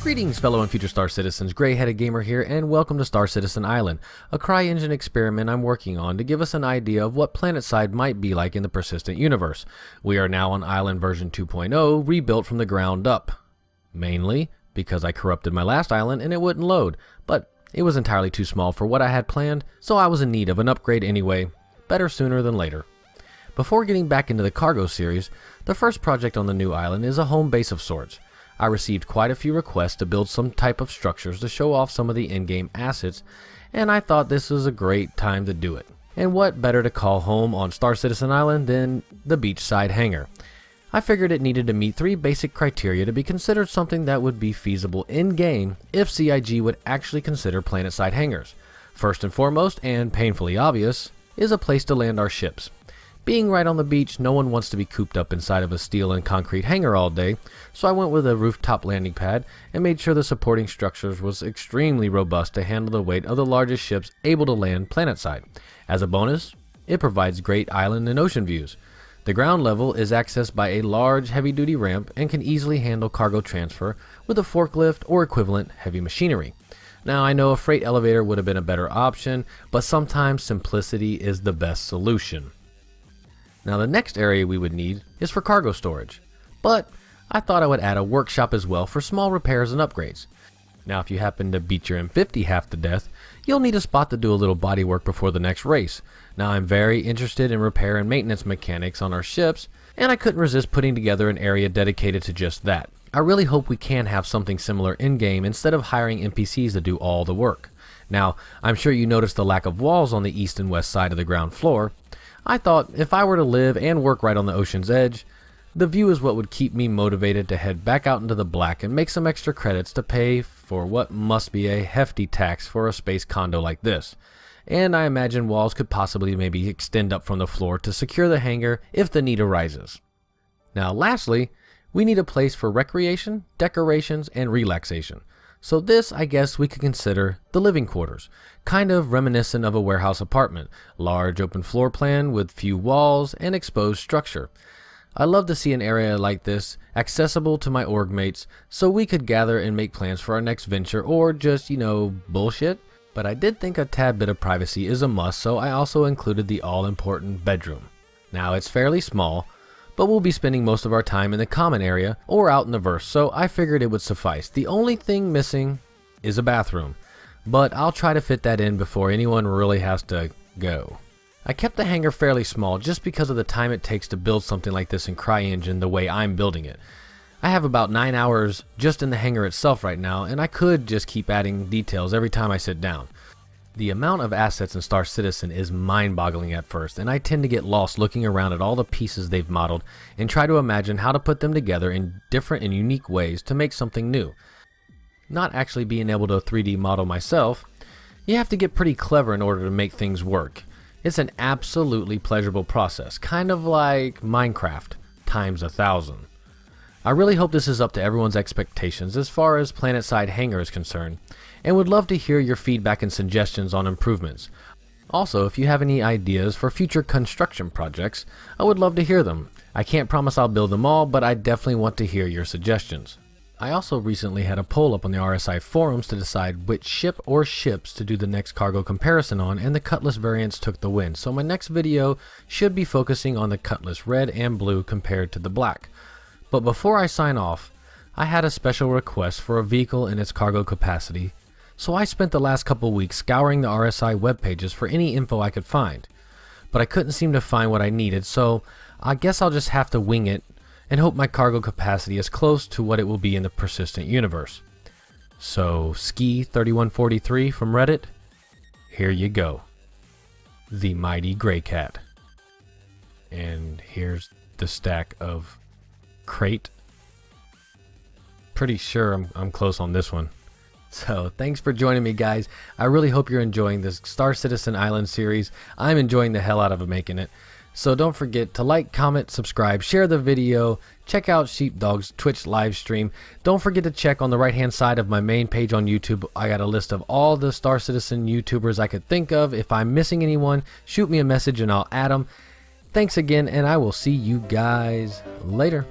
Greetings fellow and future Star Citizens, Gray-Headed Gamer here, and welcome to Star Citizen Island, a CryEngine experiment I'm working on to give us an idea of what PlanetSide might be like in the persistent universe. We are now on Island version 2.0, rebuilt from the ground up. Mainly because I corrupted my last island and it wouldn't load, but it was entirely too small for what I had planned, so I was in need of an upgrade anyway. Better sooner than later. Before getting back into the cargo series, the first project on the new island is a home base of sorts. I received quite a few requests to build some type of structures to show off some of the in-game assets, and I thought this was a great time to do it. And what better to call home on Star Citizen Island than the beachside hangar. I figured it needed to meet 3 basic criteria to be considered something that would be feasible in-game if CIG would actually consider planetside hangars. First and foremost, and painfully obvious, is a place to land our ships. Being right on the beach, no one wants to be cooped up inside of a steel and concrete hangar all day, so I went with a rooftop landing pad and made sure the supporting structures was extremely robust to handle the weight of the largest ships able to land planetside. As a bonus, it provides great island and ocean views. The ground level is accessed by a large heavy-duty ramp and can easily handle cargo transfer with a forklift or equivalent heavy machinery. Now I know a freight elevator would have been a better option, but sometimes simplicity is the best solution. Now the next area we would need is for cargo storage, but I thought I would add a workshop as well for small repairs and upgrades. Now if you happen to beat your M50 half to death, you'll need a spot to do a little body work before the next race. Now I'm very interested in repair and maintenance mechanics on our ships, and I couldn't resist putting together an area dedicated to just that. I really hope we can have something similar in-game instead of hiring NPCs to do all the work. Now I'm sure you noticed the lack of walls on the east and west side of the ground floor. I thought if I were to live and work right on the ocean's edge, the view is what would keep me motivated to head back out into the black and make some extra credits to pay for what must be a hefty tax for a space condo like this. And I imagine walls could possibly maybe extend up from the floor to secure the hangar if the need arises. Now lastly, we need a place for recreation, decorations, and relaxation. So this, I guess we could consider the living quarters, kind of reminiscent of a warehouse apartment, large open floor plan with few walls and exposed structure. I love to see an area like this accessible to my org mates so we could gather and make plans for our next venture or just, bullshit. But I did think a tad bit of privacy is a must, so I also included the all-important bedroom. Now it's fairly small, but we'll be spending most of our time in the common area or out in the verse, so I figured it would suffice. The only thing missing is a bathroom, but I'll try to fit that in before anyone really has to go. I kept the hangar fairly small just because of the time it takes to build something like this in CryEngine the way I'm building it. I have about 9 hours just in the hangar itself right now, and I could just keep adding details every time I sit down. The amount of assets in Star Citizen is mind-boggling at first, and I tend to get lost looking around at all the pieces they've modeled and try to imagine how to put them together in different and unique ways to make something new. Not actually being able to 3D model myself, you have to get pretty clever in order to make things work. It's an absolutely pleasurable process, kind of like Minecraft times 1,000. I really hope this is up to everyone's expectations as far as planetside hangar is concerned, and would love to hear your feedback and suggestions on improvements. Also, if you have any ideas for future construction projects, I would love to hear them. I can't promise I'll build them all, but I definitely want to hear your suggestions. I also recently had a poll up on the RSI forums to decide which ship or ships to do the next cargo comparison on, and the Cutlass variants took the win, so my next video should be focusing on the Cutlass red and blue compared to the black. But before I sign off, I had a special request for a vehicle in its cargo capacity, so I spent the last couple weeks scouring the RSI web pages for any info I could find. But I couldn't seem to find what I needed, so I guess I'll just have to wing it and hope my cargo capacity is close to what it will be in the persistent universe. So Ski3143 from Reddit, here you go. The mighty gray cat. And here's the stack of crate. Pretty sure I'm close on this one. So thanks for joining me, guys. I really hope you're enjoying this Star Citizen Island series. I'm enjoying the hell out of making it. So don't forget to like, comment, subscribe, share the video, check out Sheepdog's Twitch live stream. Don't forget to check on the right hand side of my main page on YouTube. I got a list of all the Star Citizen YouTubers I could think of. If I'm missing anyone, shoot me a message and I'll add them. Thanks again, and I will see you guys later.